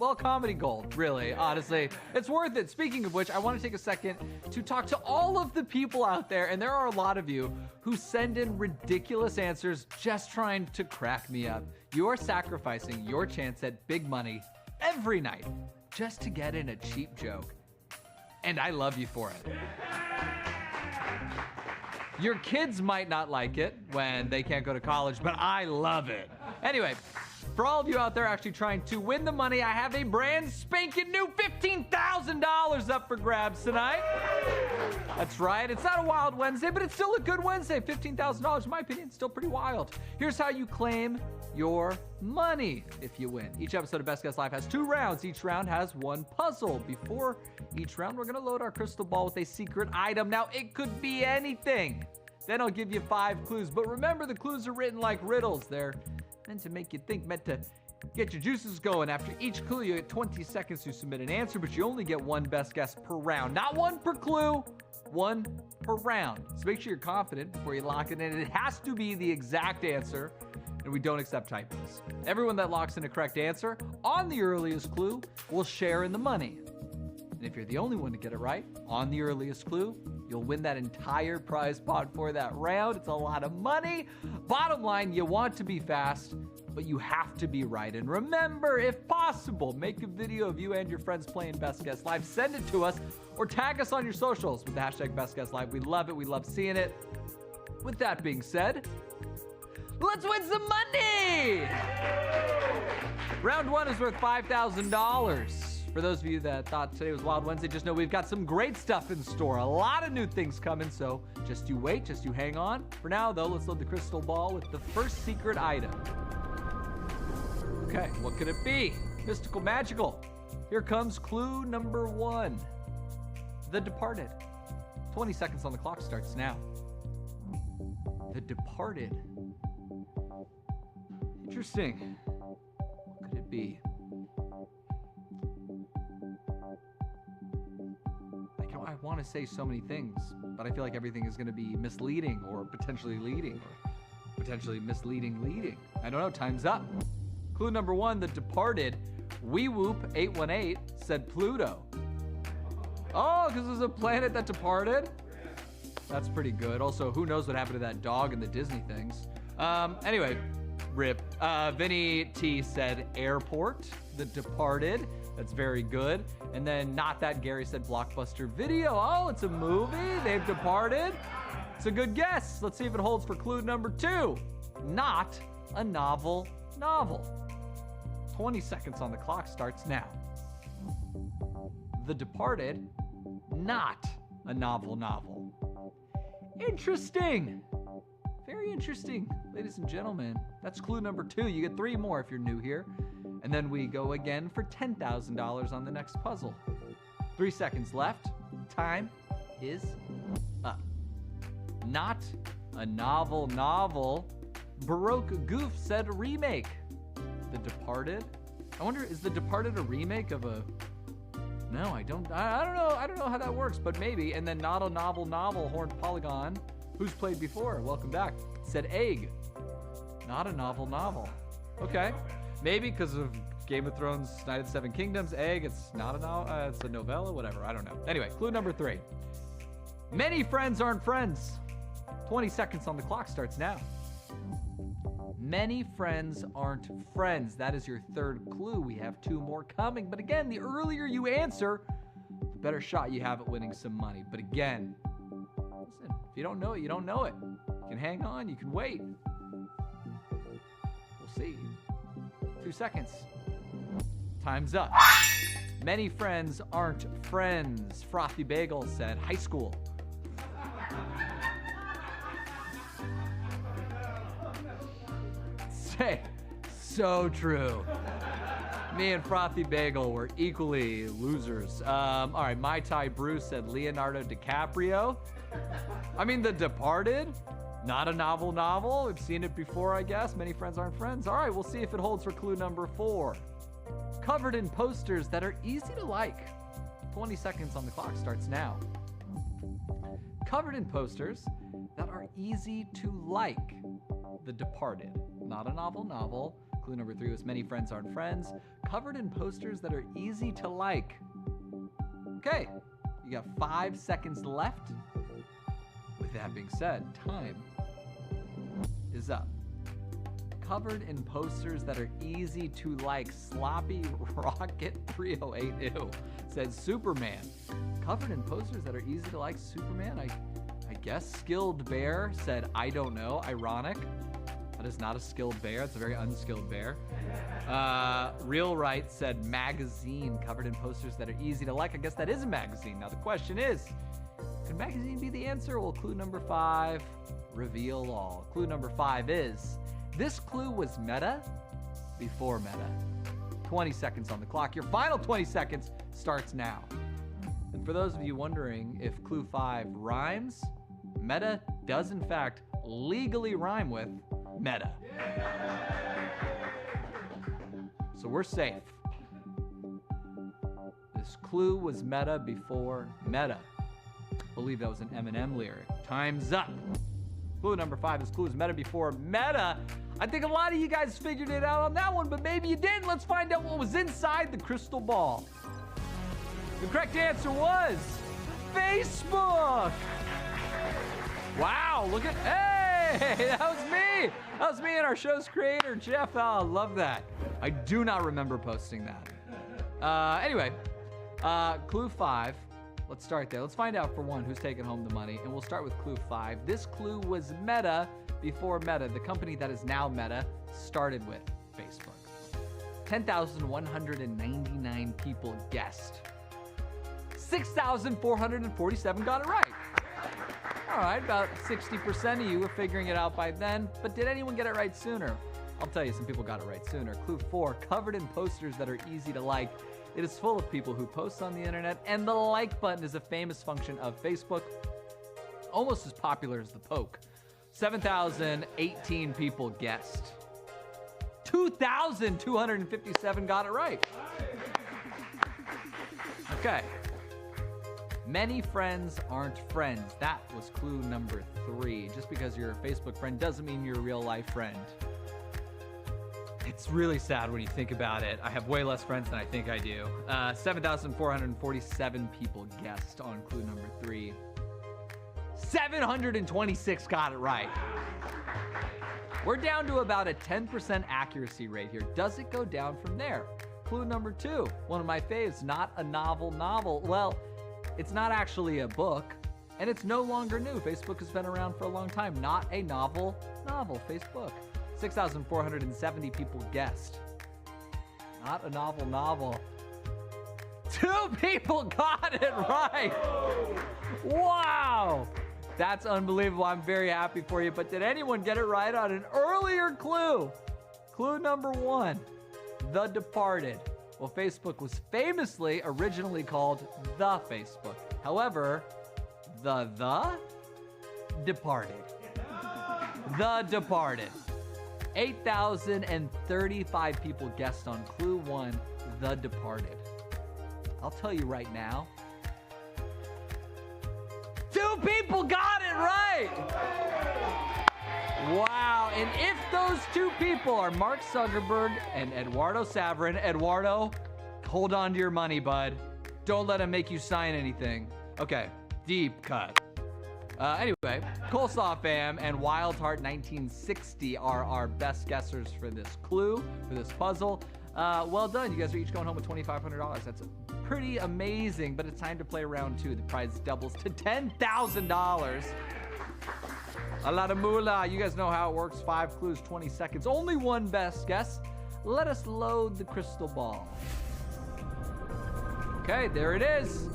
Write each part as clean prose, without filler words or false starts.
well, comedy gold, really, honestly. It's worth it. Speaking of which, I want to take a second to talk to all of the people out there, and there are a lot of you who send in ridiculous answers just trying to crack me up. You are sacrificing your chance at big money every night just to get in a cheap joke. And I love you for it. Your kids might not like it when they can't go to college, but I love it. Anyway, for all of you out there actually trying to win the money, I have a brand spanking new $15,000 up for grabs tonight. That's right. It's not a wild Wednesday, but it's still a good Wednesday. $15,000, in my opinion, still pretty wild. Here's how you claim your money if you win. Each episode of Best Guess Live has 2 rounds. Each round has 1 puzzle. Before each round, we're going to load our crystal ball with a secret item. Now, it could be anything. Then I'll give you 5 clues. But remember, the clues are written like riddles. They're meant to make you think, meant to get your juices going. After each clue, you get 20 seconds to submit an answer, but you only get 1 best guess per round. Not 1 per clue, 1 per round. So make sure you're confident before you lock it in. It has to be the exact answer, and we don't accept typos. Everyone that locks in a correct answer on the earliest clue will share in the money. And if you're the only one to get it right on the earliest clue, you'll win that entire prize pot for that round. It's a lot of money. Bottom line, you want to be fast, but you have to be right. And remember, if possible, make a video of you and your friends playing Best Guess Live. Send it to us or tag us on your socials with the hashtag Best Guess Live. We love it. We love seeing it. With that being said, let's win some money! Round 1 is worth $5,000. For those of you that thought today was Wild Wednesday, just know we've got some great stuff in store. A lot of new things coming, so just you wait, just you hang on. For now, though, let's load the crystal ball with the first secret item. Okay, what could it be? Mystical, magical. Here comes clue number 1. The Departed. 20 seconds on the clock starts now. The Departed. Interesting. What could it be? I want to say so many things, but I feel like everything is going to be misleading or potentially leading or potentially misleading leading. I don't know. Time's up. Clue number 1, The Departed. WeWhoop818 said Pluto. Oh, because there's a planet that departed? That's pretty good. Also, who knows what happened to that dog in the Disney things? Anyway, rip. Vinny T said Airport. The Departed. That's very good. And then Not That Gary said Blockbuster Video. Oh, it's a movie. They've departed. It's a good guess. Let's see if it holds for clue number 2. Not a novel. 20 seconds on the clock starts now. The Departed, not a novel. Interesting. Very interesting, ladies and gentlemen. That's clue number 2. You get 3 more if you're new here. And then we go again for $10,000 on the next puzzle. 3 seconds left. Time is up. Not a novel. Baroque Goof said remake. The Departed. I wonder, is The Departed a remake of a... No, I don't know. I don't know how that works, but maybe. And then Not a Novel, Horned Polygon, who's played before, welcome back, said Egg. Not a novel. Okay. Maybe because of Game of Thrones, Night of the Seven Kingdoms, Egg, it's not a novel, it's a novella, whatever, I don't know. Anyway, clue number 3. Many friends aren't friends. 20 seconds on the clock starts now. Many friends aren't friends. That is your 3rd clue. We have 2 more coming. But again, the earlier you answer, the better shot you have at winning some money. But again, listen, if you don't know it, you don't know it. You can hang on, you can wait. We'll see. 2 seconds. Time's up. Many friends aren't friends. Frothy Bagel said high school. Say, so true. Me and Frothy Bagel were equally losers. All right, My Tai Bruce said Leonardo DiCaprio. I mean, The Departed. Not a novel. We've seen it before, I guess. Many friends aren't friends. All right, we'll see if it holds for clue number 4. Covered in posters that are easy to like. 20 seconds on the clock starts now. Covered in posters that are easy to like. The Departed. Not a novel. Clue number 3 was many friends aren't friends, covered in posters that are easy to like. Okay, you got 5 seconds left. With that being said, time is up. Covered in posters that are easy to like. Sloppy Rocket 308 said Superman. Covered in posters that are easy to like. Superman, I guess. Skilled Bear said I don't know. Ironic. That is not a skilled bear. It's a very unskilled bear. Real Right said magazine. Covered in posters that are easy to like. I guess that is a magazine. Now the question is, could magazine be the answer? Well, clue number 5, reveal all. Clue number 5 is, this clue was meta before meta. 20 seconds on the clock. Your final 20 seconds starts now. And for those of you wondering if clue 5 rhymes, meta does in fact legally rhyme with meta. So we're safe. This clue was meta before meta. I believe that was an Eminem lyric. Time's up. Clue number 5 is clue was meta before meta. I think a lot of you guys figured it out on that one, but maybe you didn't. Let's find out what was inside the crystal ball. The correct answer was Facebook. Wow, look at, hey, that was me. That was me and our show's creator, Jeff. Oh, I love that. I do not remember posting that. Anyway, clue 5. Let's start there. Let's find out, for one, who's taking home the money. And we'll start with clue 5. This clue was Meta before Meta. The company that is now Meta started with Facebook. 10,199 people guessed. 6,447 got it right. All right, about 60% of you were figuring it out by then. But did anyone get it right sooner? I'll tell you, some people got it right sooner. Clue 4, covered in posters that are easy to like. It is full of people who post on the internet, and the like button is a famous function of Facebook, almost as popular as the poke. 7,018 people guessed. 2,257 got it right. Okay. Many friends aren't friends. That was clue number 3. Just because you're a Facebook friend doesn't mean you're a real life friend. It's really sad when you think about it. I have way less friends than I think I do. 7,447 people guessed on clue number 3. 726 got it right. We're down to about a 10% accuracy rate here. Does it go down from there? Clue number 2, one of my faves, not a novel. Well, it's not actually a book, and it's no longer new. Facebook has been around for a long time. Not a novel, Facebook. 6,470 people guessed. Not a novel. 2 people got it right. Wow. That's unbelievable. I'm very happy for you. But did anyone get it right on an earlier clue? Clue number 1, The Departed. Well, Facebook was famously originally called The Facebook. However, The Departed. The Departed. 8,035 people guessed on clue 1, The Departed. I'll tell you right now, 2 people got it right! Wow, and if those 2 people are Mark Zuckerberg and Eduardo Saverin, Eduardo, hold on to your money, bud. Don't let him make you sign anything. Okay, deep cut. Anyway, Coleslaw Fam and Wildheart 1960 are our best guessers for this clue, for this puzzle. Well done. You guys are each going home with $2,500. That's pretty amazing, but it's time to play round 2. The prize doubles to $10,000. A lot of moolah. You guys know how it works. 5 clues, 20 seconds. Only one best guess. Let us load the crystal ball. Okay, there it is.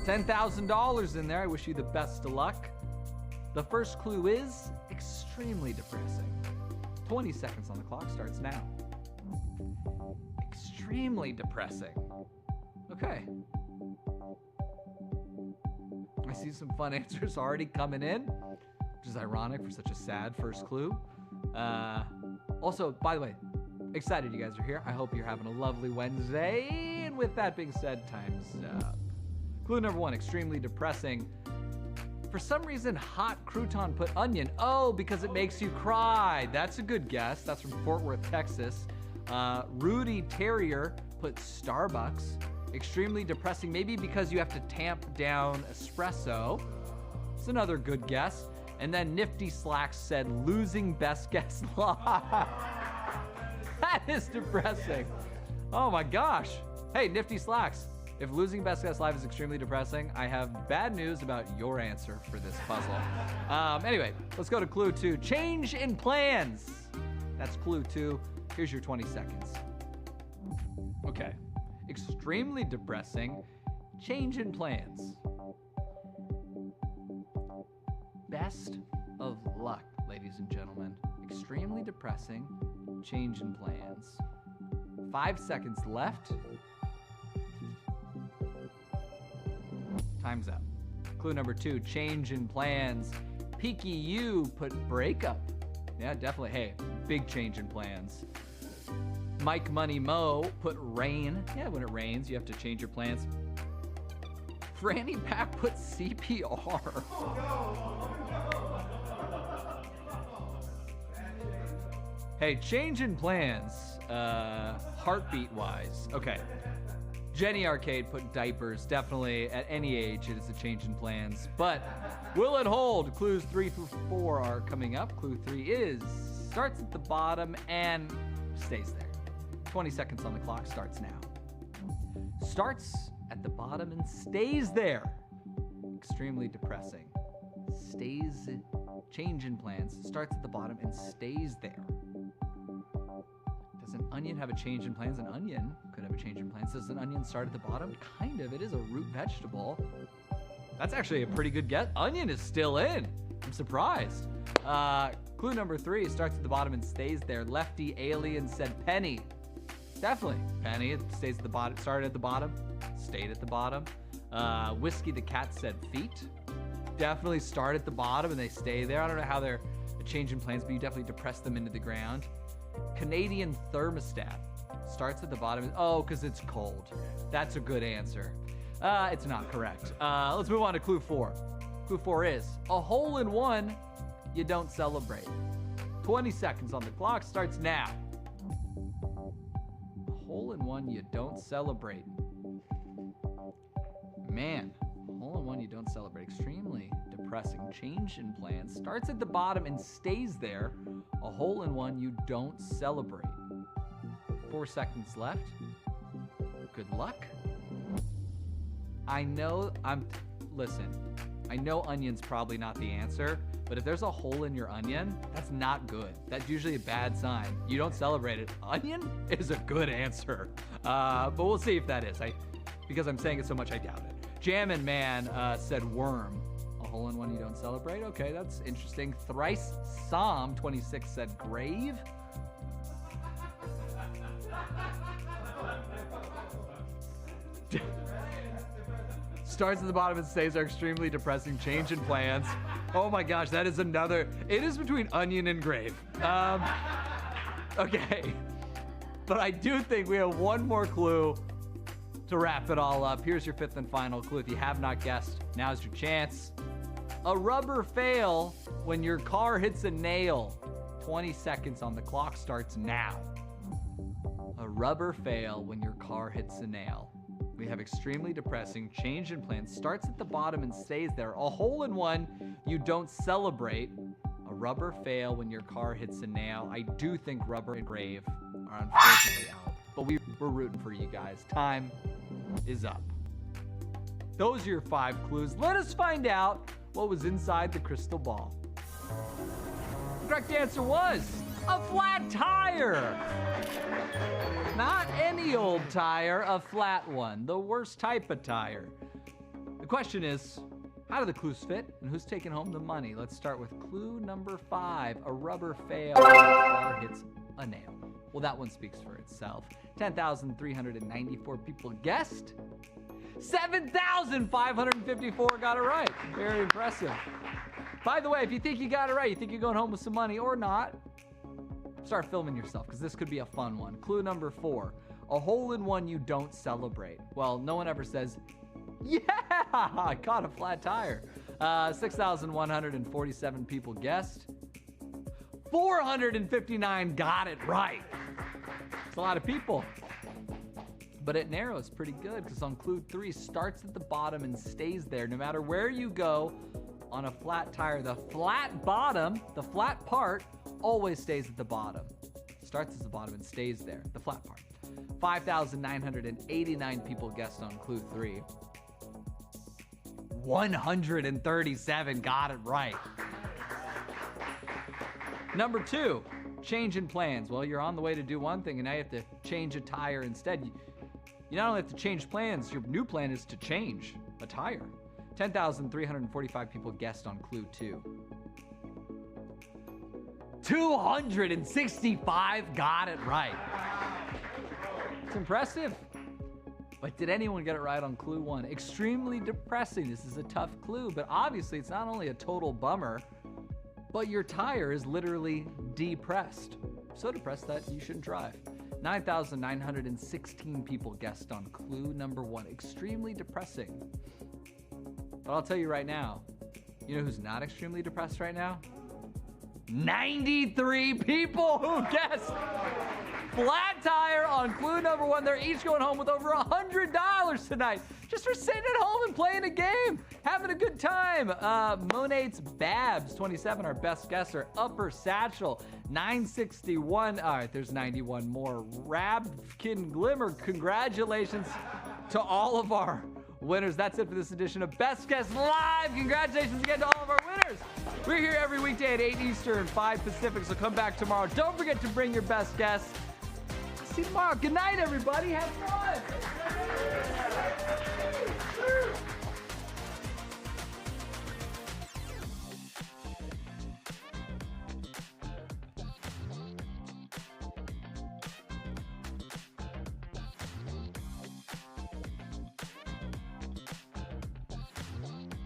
$10,000 in there. I wish you the best of luck. The first clue is extremely depressing. 20 seconds on the clock starts now. Extremely depressing. Okay. I see some fun answers already coming in, which is ironic for such a sad first clue. Also, by the way, excited you guys are here. I hope you're having a lovely Wednesday. And with that being said, time's up. Clue number 1, extremely depressing. For some reason, hot crouton put onion. Oh, because it makes you cry. That's a good guess. That's from Fort Worth, Texas. Rudy Terrier put Starbucks. Extremely depressing, maybe because you have to tamp down espresso. It's another good guess. And then Nifty Slacks said losing best guess live. That is depressing. Oh my gosh. Hey, Nifty Slacks, if losing best guess live is extremely depressing, I have bad news about your answer for this puzzle. Anyway, let's go to clue 2. Change in plans. That's clue 2. Here's your 20 seconds. Okay. Extremely depressing. Change in plans. Best of luck, ladies and gentlemen. Extremely depressing. Change in plans. 5 seconds left. Time's up. Clue number 2, change in plans. Peaky U put breakup. Yeah, definitely. Hey, big change in plans. Mike Money Mo put rain. Yeah, when it rains, you have to change your plans. Franny Pack put CPR. Hey, change in plans, heartbeat-wise. Okay. Jenny Arcade put diapers. Definitely, at any age, it is a change in plans. But will it hold? Clues 3 through 4 are coming up. Clue 3 starts at the bottom and stays there. 20 seconds on the clock, starts now. Starts at the bottom and stays there. Extremely depressing. Stays, change in plans, starts at the bottom and stays there. Does an onion have a change in plans? An onion could have a change in plans. Does an onion start at the bottom? Kind of. It is a root vegetable. That's actually a pretty good guess. Onion is still in. I'm surprised. Clue number 3 starts at the bottom and stays there. Lefty Alien said penny. Definitely. Penny, it stays at the bottom. Started at the bottom, stayed at the bottom. Whiskey the Cat said feet. Definitely start at the bottom and they stay there. I don't know how they're a change in plans, but you definitely depress them into the ground. Canadian thermostat starts at the bottom. Oh, because it's cold. That's a good answer. It's not correct. Let's move on to clue 4. Clue 4 is a hole in one you don't celebrate. 20 seconds on the clock, starts now. A hole in one you don't celebrate. Man, a hole in one you don't celebrate. Extremely depressing. Change in plans. Starts at the bottom and stays there. A hole in one you don't celebrate. 4 seconds left. Good luck. Listen, I know onion's probably not the answer, but if there's a hole in your onion, that's not good. That's usually a bad sign. You don't celebrate it. Onion is a good answer. But we'll see if that is. Because I'm saying it so much, I doubt it. Jammin' Man said worm. A hole in one you don't celebrate? Okay, that's interesting. Thrice Psalm 26 said grave. Starts at the bottom and stays are extremely depressing. Change in plans. Oh my gosh, that is another. It is between onion and grave. Okay. But I do think we have one more clue to wrap it all up. Here's your 5th and final clue. If you have not guessed, now's your chance. A rubber fail when your car hits a nail. 20 seconds on the clock, starts now. A rubber fail when your car hits a nail. We have extremely depressing. Change in plans. Starts at the bottom and stays there. A hole in one you don't celebrate. A rubber fail when your car hits a nail. I do think rubber and grave are unfortunately out. But we're rooting for you guys. Time is up. Those are your 5 clues. Let us find out what was inside the crystal ball. The correct answer was a flat tire. Not any old tire, a flat one. The worst type of tire. The question is, how do the clues fit and who's taking home the money? Let's start with clue number 5. A rubber fail when the car hits a nail. Well, that one speaks for itself. 10,394 people guessed. 7,554 got it right. Very impressive. By the way, if you think you got it right, you think you're going home with some money or not, start filming yourself because this could be a fun one. Clue number 4. A hole in one you don't celebrate. Well, no one ever says, yeah, I caught a flat tire. 6,147 people guessed. 459 got it right. a lot of people. But it narrows pretty good because on clue 3, starts at the bottom and stays there. No matter where you go on a flat tire, the flat bottom, the flat part, always stays at the bottom. Starts at the bottom and stays there, the flat part. 5,989 people guessed on clue 3. 137 got it right. Number 2, change in plans. Well, you're on the way to do one thing and now you have to change a tire instead. You not only have to change plans, your new plan is to change a tire. 10,345 people guessed on clue 2. 265 got it right. It's impressive. But did anyone get it right on clue 1? Extremely depressing. This is a tough clue, but obviously it's not only a total bummer, but your tire is literally depressed. So depressed that you shouldn't drive. 9,916 people guessed on clue number 1. Extremely depressing. But I'll tell you right now, you know who's not extremely depressed right now? 93 people who guessed flat tire on clue number 1. They're each going home with over $100 tonight just for sitting at home and playing a game, having a good time. Monate's Babs, 27, our best guesser. Upper Satchel, 961. All right, there's 91 more. Rabkin Glimmer, congratulations to all of our winners. That's it for this edition of Best Guess Live. Congratulations again to all of our winners. We're here every weekday at 8 Eastern, 5 Pacific, so come back tomorrow. Don't forget to bring your best guess. See you tomorrow. Good night, everybody. Have fun.